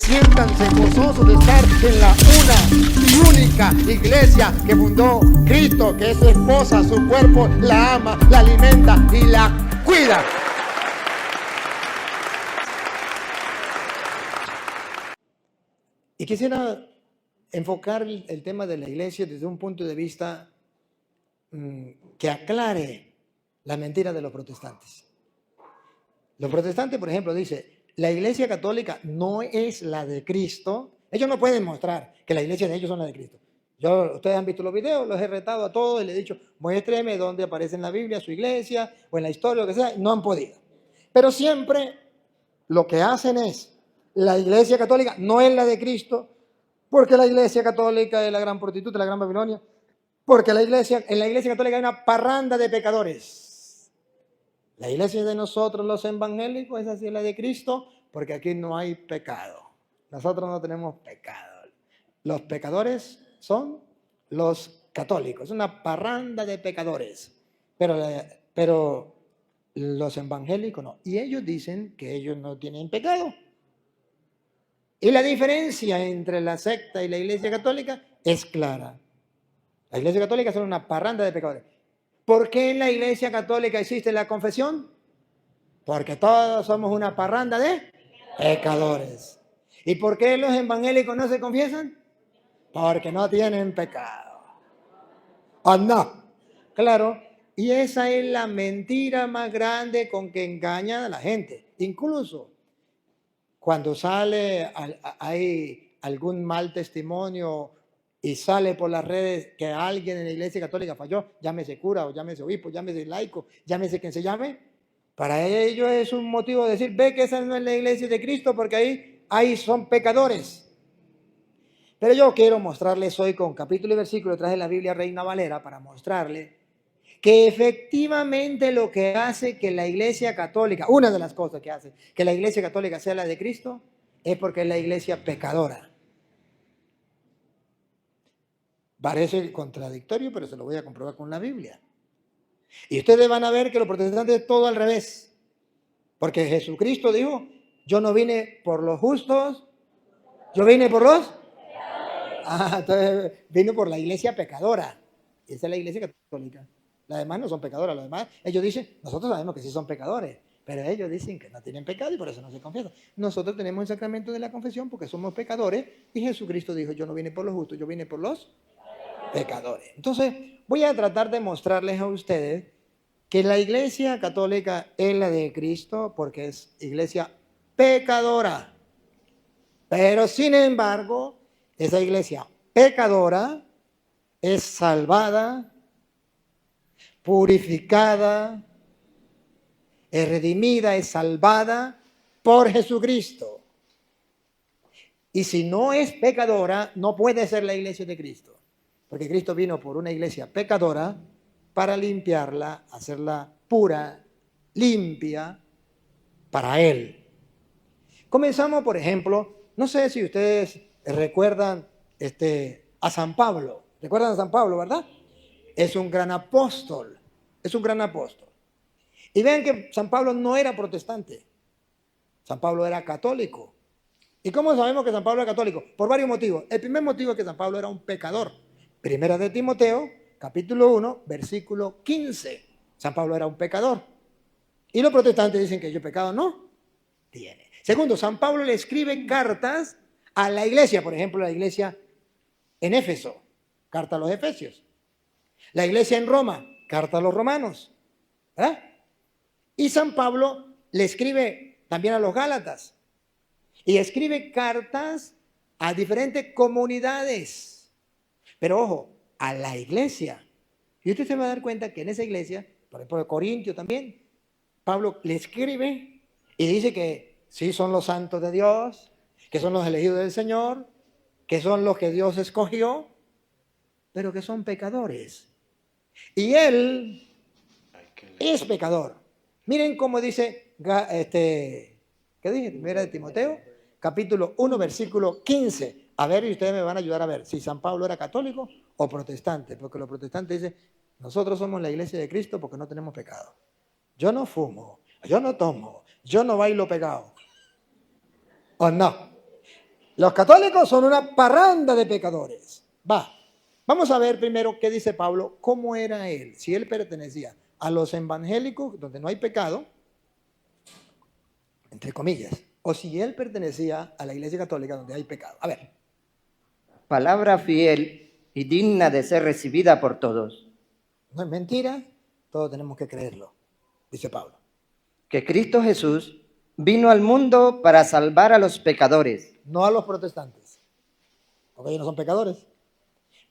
Siéntanse gozosos de estar en la una y única iglesia que fundó Cristo, que es su esposa, su cuerpo, la ama, la alimenta y la cuida. Y quisiera enfocar el tema de la iglesia desde un punto de vista que aclare la mentira de los protestantes. Los protestantes, por ejemplo, dicen, la iglesia católica no es la de Cristo. Ellos no pueden mostrar que la iglesia de ellos son la de Cristo. Ustedes han visto los videos, los he retado a todos y les he dicho, muéstreme dónde aparece en la Biblia su iglesia o en la historia, lo que sea. No han podido. Pero siempre lo que hacen es, la iglesia católica no es la de Cristo, porque la iglesia católica es la gran prostituta, la gran Babilonia, porque en la iglesia católica hay una parranda de pecadores. La iglesia de nosotros los evangélicos es así la de Cristo, porque aquí no hay pecado. Nosotros no tenemos pecado. Los pecadores son los católicos, es una parranda de pecadores. Pero los evangélicos no. Y ellos dicen que ellos no tienen pecado. Y la diferencia entre la secta y la iglesia católica es clara. La iglesia católica es una parranda de pecadores. ¿Por qué en la iglesia católica existe la confesión? Porque todos somos una parranda de pecadores. ¿Y por qué los evangélicos no se confiesan? Porque no tienen pecado. ¿O no? Claro. Y esa es la mentira más grande con que engañan a la gente. Incluso cuando hay algún mal testimonio y sale por las redes que alguien en la iglesia católica falló, llámese cura o llámese obispo, llámese laico, llámese quien se llame, para ellos es un motivo de decir, ve que esa no es la iglesia de Cristo porque ahí son pecadores. Pero yo quiero mostrarles hoy con capítulo y versículo, traje la Biblia Reina Valera para mostrarles que efectivamente lo que hace que la iglesia católica, una de las cosas que hace que la iglesia católica sea la de Cristo, es porque es la iglesia pecadora. Parece contradictorio, pero se lo voy a comprobar con la Biblia. Y ustedes van a ver que los protestantes es todo al revés. Porque Jesucristo dijo, yo no vine por los justos, yo vine por los... entonces vino por la iglesia pecadora. Esa es la iglesia católica. Las demás no son pecadoras, los demás, ellos dicen, nosotros sabemos que sí son pecadores, pero ellos dicen que no tienen pecado y por eso no se confiesan. Nosotros tenemos el sacramento de la confesión porque somos pecadores y Jesucristo dijo, yo no vine por los justos, yo vine por los pecadores. Entonces, voy a tratar de mostrarles a ustedes que la iglesia católica es la de Cristo porque es iglesia pecadora. Pero sin embargo, esa iglesia pecadora es salvada, purificada, es redimida, es salvada por Jesucristo. Y si no es pecadora, no puede ser la iglesia de Cristo. Porque Cristo vino por una iglesia pecadora para limpiarla, hacerla pura, limpia para Él. Comenzamos, por ejemplo, no sé si ustedes recuerdan a San Pablo. ¿Recuerdan a San Pablo, verdad? Es un gran apóstol. Es un gran apóstol. Y vean que San Pablo no era protestante. San Pablo era católico. ¿Y cómo sabemos que San Pablo era católico? Por varios motivos. El primer motivo es que San Pablo era un pecador. Primera de Timoteo, capítulo 1, versículo 15. San Pablo era un pecador. Y los protestantes dicen que ellos pecado no tiene. Segundo, San Pablo le escribe cartas a la iglesia. Por ejemplo, la iglesia en Éfeso, carta a los Efesios. La iglesia en Roma, carta a los romanos. ¿Verdad? Y San Pablo le escribe también a los Gálatas. Y escribe cartas a diferentes comunidades. Pero ojo, a la iglesia. Y usted se va a dar cuenta que en esa iglesia, por ejemplo, de Corintio también, Pablo le escribe y dice que sí son los santos de Dios, que son los elegidos del Señor, que son los que Dios escogió, pero que son pecadores. Y él es pecador. Miren cómo dice, ¿qué dije? Primera de Timoteo, capítulo 1, versículo 15. A ver, y ustedes me van a ayudar a ver si San Pablo era católico o protestante, porque los protestantes dicen, nosotros somos la iglesia de Cristo porque no tenemos pecado. Yo no fumo, yo no tomo, yo no bailo pegado. ¿O no? Los católicos son una parranda de pecadores. Vamos a ver primero qué dice Pablo, cómo era él, si él pertenecía a los evangélicos, donde no hay pecado, entre comillas, o si él pertenecía a la Iglesia Católica, donde hay pecado. A ver. Palabra fiel y digna de ser recibida por todos. No es mentira, todos tenemos que creerlo, dice Pablo. Que Cristo Jesús vino al mundo para salvar a los pecadores. No a los protestantes, porque ellos no son pecadores.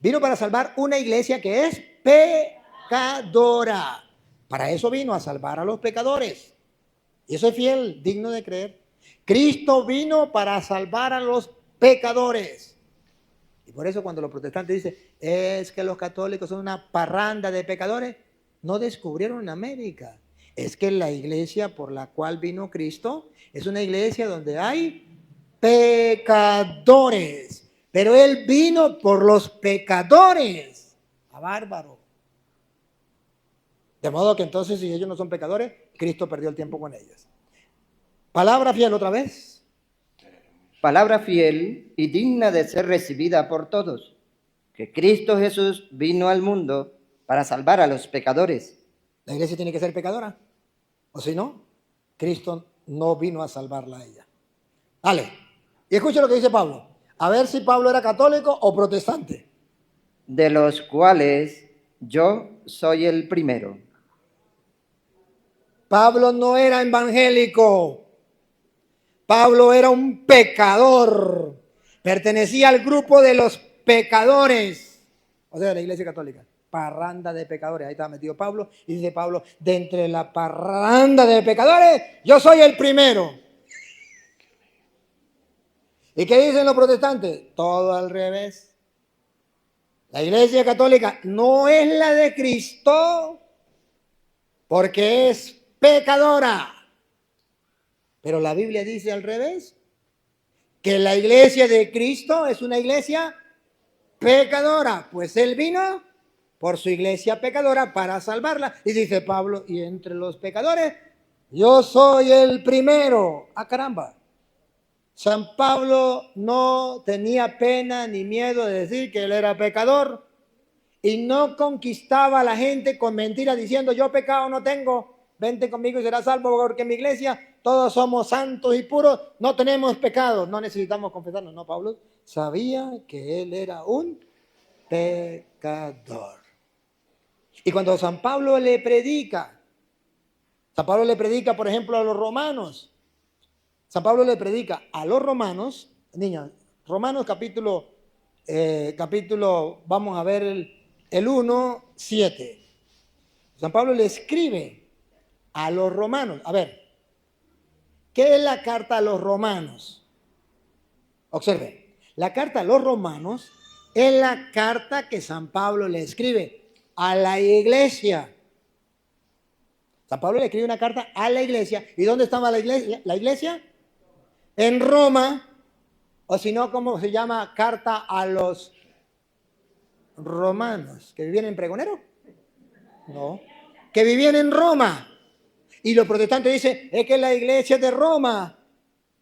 Vino para salvar una iglesia que es pecadora. Para eso vino, a salvar a los pecadores. Y eso es fiel, digno de creer. Cristo vino para salvar a los pecadores. Y por eso cuando los protestantes dicen, es que los católicos son una parranda de pecadores, no descubrieron en América. Es que la iglesia por la cual vino Cristo es una iglesia donde hay pecadores. Pero Él vino por los pecadores. A bárbaro. De modo que entonces, si ellos no son pecadores, Cristo perdió el tiempo con ellos. Palabra fiel otra vez. Palabra fiel y digna de ser recibida por todos. Que Cristo Jesús vino al mundo para salvar a los pecadores. La iglesia tiene que ser pecadora. O si no, Cristo no vino a salvarla a ella. Dale. Y escucha lo que dice Pablo. A ver si Pablo era católico o protestante. De los cuales yo soy el primero. Pablo no era evangélico. Pablo era un pecador. Pertenecía al grupo de los pecadores. O sea, de la iglesia católica. Parranda de pecadores. Ahí estaba metido Pablo. Y dice Pablo, de entre la parranda de pecadores, yo soy el primero. ¿Y qué dicen los protestantes? Todo al revés. La iglesia católica no es la de Cristo porque es pecadora. Pero la Biblia dice al revés, que la iglesia de Cristo es una iglesia pecadora. Pues Él vino por su iglesia pecadora para salvarla. Y dice Pablo, y entre los pecadores, yo soy el primero. ¡Ah, caramba! San Pablo no tenía pena ni miedo de decir que él era pecador y no conquistaba a la gente con mentiras diciendo yo pecado no tengo, vente conmigo y serás salvo porque en mi iglesia todos somos santos y puros, no tenemos pecado, no necesitamos confesarnos. No, Pablo sabía que él era un pecador. Y cuando San Pablo le predica, por ejemplo, a los romanos, San Pablo le predica a los romanos, niña, Romanos capítulo, vamos a ver el 1, 7. San Pablo le escribe a los romanos. A ver, ¿qué es la carta a los romanos? Observe, la carta a los romanos es la carta que San Pablo le escribe a la iglesia. San Pablo le escribe una carta a la iglesia. ¿Y dónde estaba la iglesia? La iglesia en Roma, o si no, ¿cómo se llama? Carta a los romanos, que vivían en Pregonero. No, que vivían en Roma. Y los protestantes dicen, es que la iglesia es de Roma.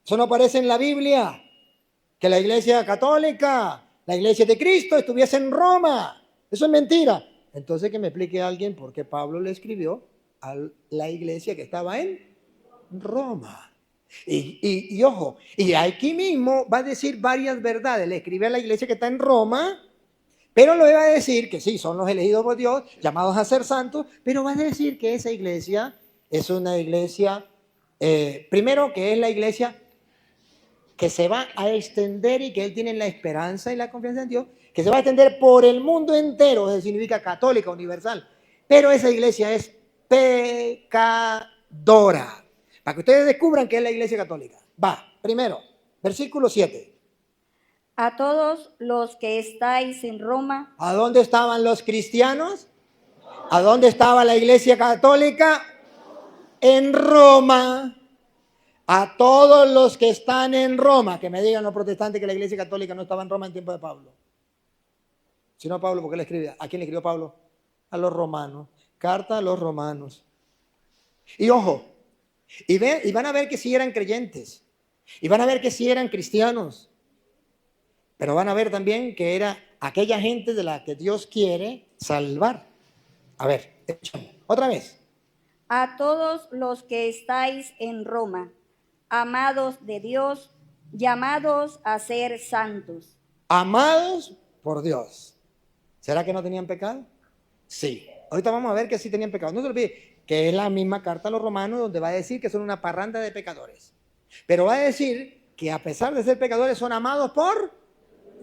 Eso no aparece en la Biblia. Que la iglesia católica, la iglesia de Cristo estuviese en Roma. Eso es mentira. Entonces que me explique alguien por qué Pablo le escribió a la iglesia que estaba en Roma. Y ojo, y aquí mismo va a decir varias verdades. Le escribe a la iglesia que está en Roma, pero le va a decir que sí, son los elegidos por Dios, llamados a ser santos, pero va a decir que esa iglesia es una iglesia, primero que es la iglesia que se va a extender y que él tiene la esperanza y la confianza en Dios, que se va a extender por el mundo entero, eso significa católica, universal. Pero esa iglesia es pecadora. Para que ustedes descubran qué es la iglesia católica. Primero, versículo 7. A todos los que estáis en Roma. ¿A dónde estaban los cristianos? ¿A dónde estaba la iglesia católica? En Roma. A todos los que están en Roma, que me digan los protestantes que la iglesia católica no estaba en Roma en tiempo de Pablo. Si no, Pablo, ¿por qué le escribía? ¿A quién le escribió Pablo? A los romanos. Carta a los romanos. Y ojo, y van a ver que sí eran creyentes. Y van a ver que sí eran cristianos. Pero van a ver también que era aquella gente de la que Dios quiere salvar. A ver, otra vez. A todos los que estáis en Roma, amados de Dios, llamados a ser santos. Amados por Dios. ¿Será que no tenían pecado? Sí. Ahorita vamos a ver que sí tenían pecado. No se olvide que es la misma carta a los romanos donde va a decir que son una parranda de pecadores. Pero va a decir que a pesar de ser pecadores son amados por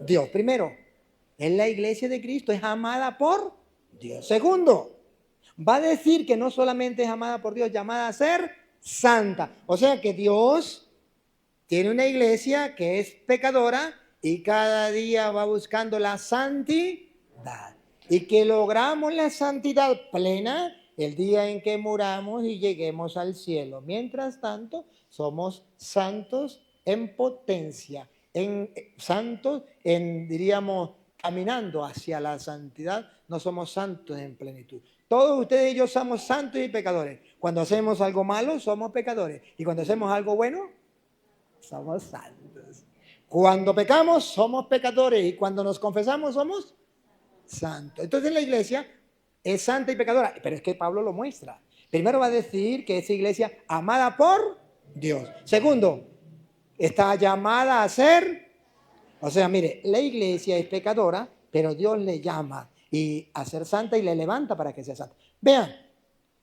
Dios. Primero, en la iglesia de Cristo es amada por Dios. Segundo, va a decir que no solamente es amada por Dios, llamada a ser santa. O sea que Dios tiene una iglesia que es pecadora y cada día va buscando la santidad. Y que logramos la santidad plena el día en que muramos y lleguemos al cielo. Mientras tanto, somos santos en potencia, diríamos, caminando hacia la santidad. No somos santos en plenitud. Todos ustedes y yo somos santos y pecadores. Cuando hacemos algo malo, somos pecadores. Y cuando hacemos algo bueno, somos santos. Cuando pecamos, somos pecadores. Y cuando nos confesamos, somos santos. Entonces la iglesia es santa y pecadora. Pero es que Pablo lo muestra. Primero va a decir que esa iglesia amada por Dios. Segundo, está llamada a ser. O sea, mire, la iglesia es pecadora, pero Dios le llama y a ser santa y le levanta para que sea santa. Vean,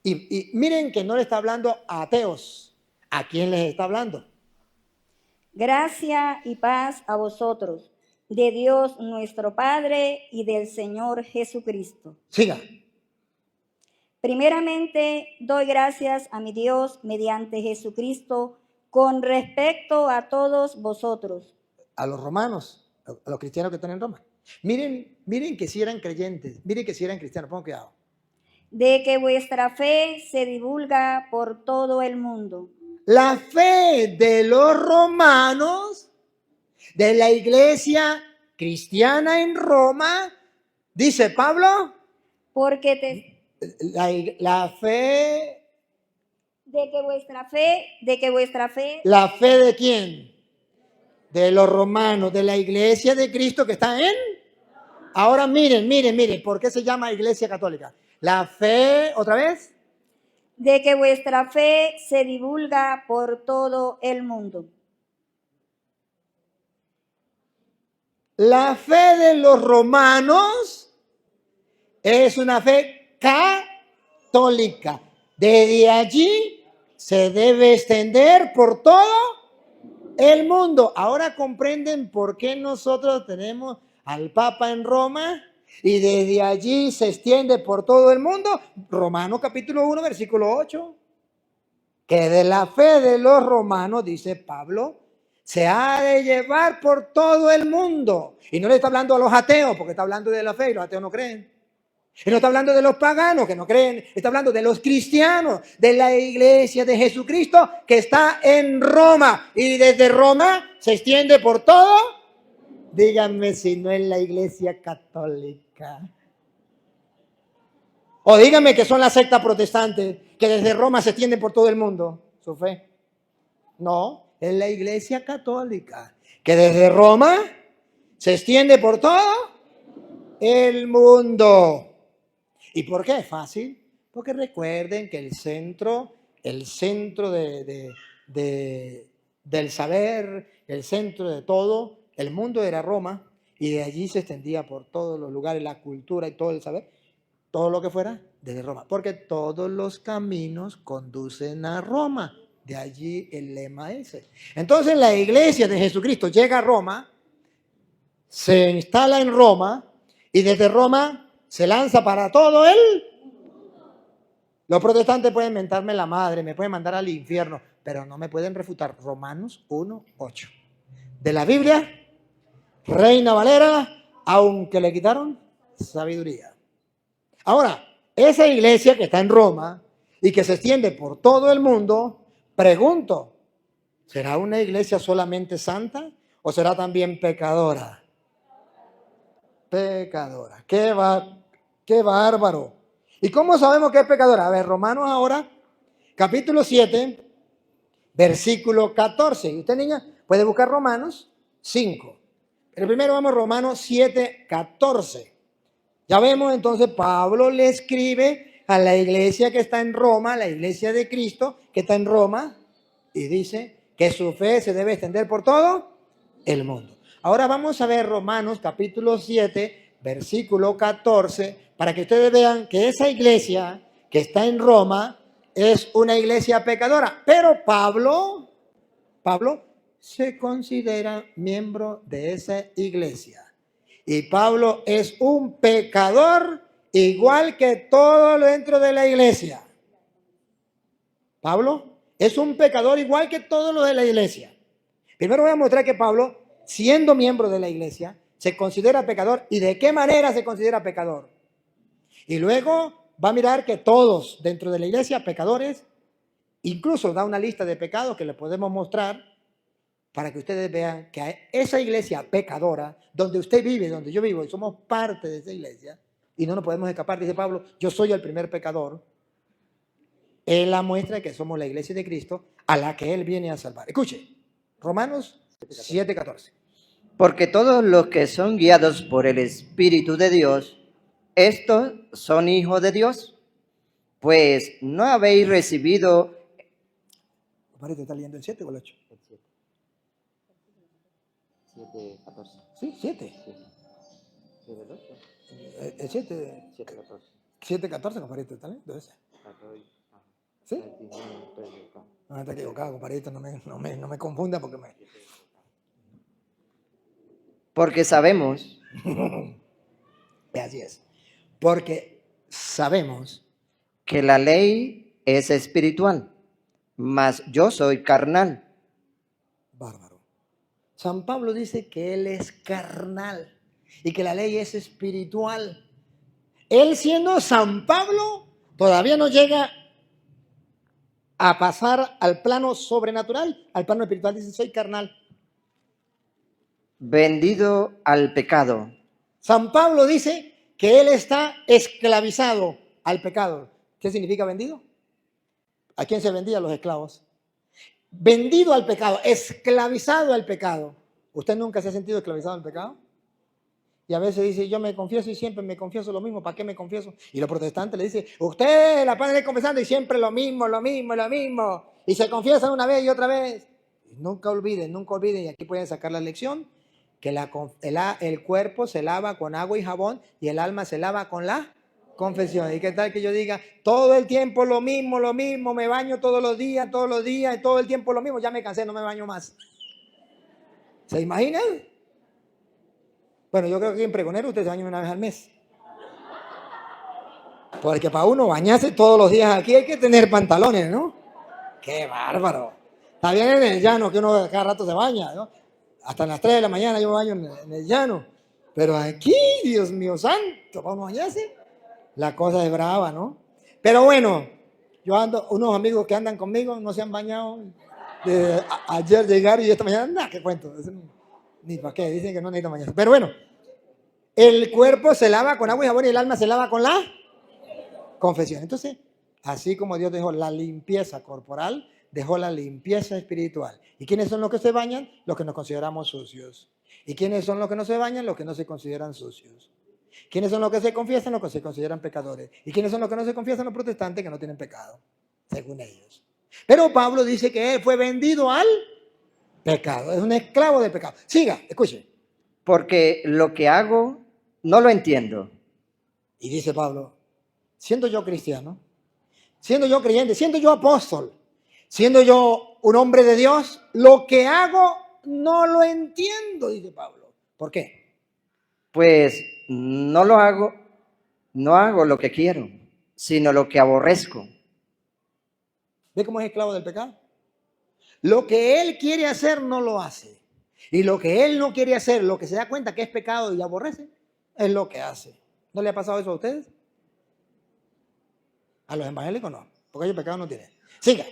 y miren que no le está hablando a ateos. ¿A quién les está hablando? Gracia y paz a vosotros, de Dios nuestro Padre y del Señor Jesucristo. Siga. Primeramente, doy gracias a mi Dios mediante Jesucristo con respecto a todos vosotros. A los romanos, a los cristianos que están en Roma. Miren que si eran creyentes, miren que si eran cristianos, pongan cuidado. De que vuestra fe se divulga por todo el mundo. La fe de los romanos, de la iglesia cristiana en Roma, dice Pablo, Porque la fe. de que vuestra fe. ¿La fe de quién? De los romanos, de la iglesia de Cristo que está en. Ahora miren, ¿por qué se llama iglesia católica? La fe, otra vez. De que vuestra fe se divulga por todo el mundo. La fe de los romanos es una fe católica. Desde allí se debe extender por todo el mundo. Ahora comprenden por qué nosotros tenemos al Papa en Roma y desde allí se extiende por todo el mundo. Romanos capítulo 1, versículo 8. Que de la fe de los romanos, dice Pablo, se ha de llevar por todo el mundo. Y no le está hablando a los ateos, porque está hablando de la fe y los ateos no creen. Y no está hablando de los paganos que no creen, está hablando de los cristianos, de la iglesia de Jesucristo que está en Roma. Y desde Roma se extiende por todo. Díganme si no es la iglesia católica. O díganme que son la secta protestante, que desde Roma se extiende por todo el mundo, su fe. No, es la iglesia católica, que desde Roma se extiende por todo el mundo. ¿Y por qué es fácil? Porque recuerden que el centro del saber, el centro de todo, el mundo era Roma, y de allí se extendía por todos los lugares, la cultura y todo el saber, todo lo que fuera, desde Roma. Porque todos los caminos conducen a Roma. De allí el lema ese. Entonces la iglesia de Jesucristo llega a Roma, se instala en Roma, y desde Roma se lanza para todo el. Los protestantes pueden mentarme la madre, me pueden mandar al infierno, pero no me pueden refutar. Romanos 1:8. De la Biblia, Reina Valera, aunque le quitaron sabiduría. Ahora, esa iglesia que está en Roma y que se extiende por todo el mundo, pregunto, ¿será una iglesia solamente santa o será también pecadora? Pecadora. Qué bárbaro. ¿Y cómo sabemos que es pecadora? A ver, Romanos ahora, capítulo 7, versículo 14. Y usted, niña, puede buscar Romanos 5, Pero primero vamos a Romanos 7:14. Ya vemos entonces, Pablo le escribe a la iglesia que está en Roma, la iglesia de Cristo que está en Roma, y dice que su fe se debe extender por todo el mundo. Ahora vamos a ver Romanos capítulo 7, versículo 14, para que ustedes vean que esa iglesia que está en Roma es una iglesia pecadora. Pero Pablo se considera miembro de esa iglesia. Y Pablo es un pecador igual que todo lo dentro de la iglesia. Pablo es un pecador igual que todo lo de la iglesia. Primero voy a mostrar que Pablo, siendo miembro de la iglesia, se considera pecador. ¿Y de qué manera se considera pecador? Y luego va a mirar que todos dentro de la iglesia, pecadores, incluso da una lista de pecados que le podemos mostrar para que ustedes vean que esa iglesia pecadora, donde usted vive, donde yo vivo, y somos parte de esa iglesia, y no nos podemos escapar, dice Pablo, yo soy el primer pecador, es la muestra de que somos la iglesia de Cristo a la que Él viene a salvar. Escuche, Romanos 7:14. Porque todos los que son guiados por el Espíritu de Dios, estos son hijos de Dios. Pues no habéis recibido... ¿Te está leyendo el 7 o el 8? 7:14. Sí, 7. ¿Sí, del 8? El 7. 7:14. 7:14, compadrito, ¿está leyendo ese? ¿Sí? No, está equivocado, compadrito, no me confunda porque me... Porque sabemos Así es. Porque sabemos que la ley es espiritual, mas yo soy carnal. Bárbaro. San Pablo dice que él es carnal y que la ley es espiritual. Él siendo San Pablo todavía no llega a pasar al plano sobrenatural, al plano espiritual. Dice, soy carnal. Vendido al pecado. San Pablo dice que él está esclavizado al pecado. ¿Qué significa vendido? ¿A quién se vendía? A los esclavos. Vendido al pecado, esclavizado al pecado. ¿Usted nunca se ha sentido esclavizado al pecado? Y a veces dice, yo me confieso y siempre me confieso lo mismo, ¿para qué me confieso? Y los protestantes le dicen, usted la padre confesando y siempre lo mismo. Y se confiesan una vez y otra vez. Nunca olviden, y aquí pueden sacar la lección, que el cuerpo se lava con agua y jabón y el alma se lava con la confesión. ¿Y qué tal que yo diga, todo el tiempo lo mismo, me baño todos los días, y todo el tiempo lo mismo, ya me cansé, no me baño más? ¿Se imaginan? Bueno, yo creo que en Pregonero usted se baña una vez al mes. Porque para uno bañarse todos los días aquí hay que tener pantalones, ¿no? ¡Qué bárbaro! Está bien en el llano que uno cada rato se baña, ¿no? Hasta las 3 de la mañana yo me baño en el llano. Pero aquí, Dios mío santo, ¿para uno bañarse? La cosa es brava, ¿no? Pero bueno, yo ando, unos amigos que andan conmigo no se han bañado. Ayer llegaron y esta mañana, nada, ¿qué cuento? Ni para qué, dicen que no necesitan bañarse. Pero bueno, el cuerpo se lava con agua y jabón y el alma se lava con la confesión. Entonces, así como Dios dejó la limpieza corporal, dejó la limpieza espiritual. ¿Y quiénes son los que se bañan? Los que nos consideramos sucios. ¿Y quiénes son los que no se bañan? Los que no se consideran sucios. ¿Quiénes son los que se confiesan? Los que se consideran pecadores. ¿Y quiénes son los que no se confiesan? Los protestantes que no tienen pecado, según ellos. Pero Pablo dice que él fue vendido al pecado. Es un esclavo del pecado. Siga, escuche. Porque lo que hago no lo entiendo. Y dice Pablo, siendo yo cristiano, siendo yo creyente, siendo yo apóstol, siendo yo un hombre de Dios, lo que hago no lo entiendo, dice Pablo. ¿Por qué? Pues no hago lo que quiero, sino lo que aborrezco. ¿Ve cómo es esclavo del pecado? Lo que él quiere hacer no lo hace. Y lo que él no quiere hacer, lo que se da cuenta que es pecado y aborrece, es lo que hace. ¿No le ha pasado eso a ustedes? A los evangélicos no, porque ellos pecado no tienen. Siga.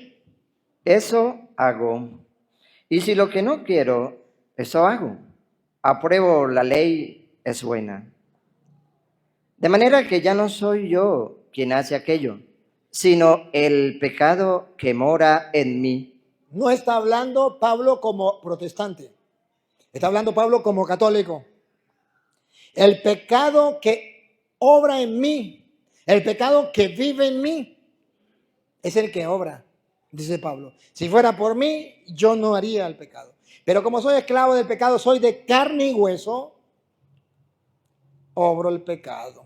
Eso hago. Y si lo que no quiero, eso hago. Apruebo la ley, es buena. De manera que ya no soy yo quien hace aquello, sino el pecado que mora en mí. No está hablando Pablo como protestante. Está hablando Pablo como católico. El pecado que obra en mí, el pecado que vive en mí, es el que obra, dice Pablo. Si fuera por mí, yo no haría el pecado. Pero como soy esclavo del pecado, soy de carne y hueso, obro el pecado.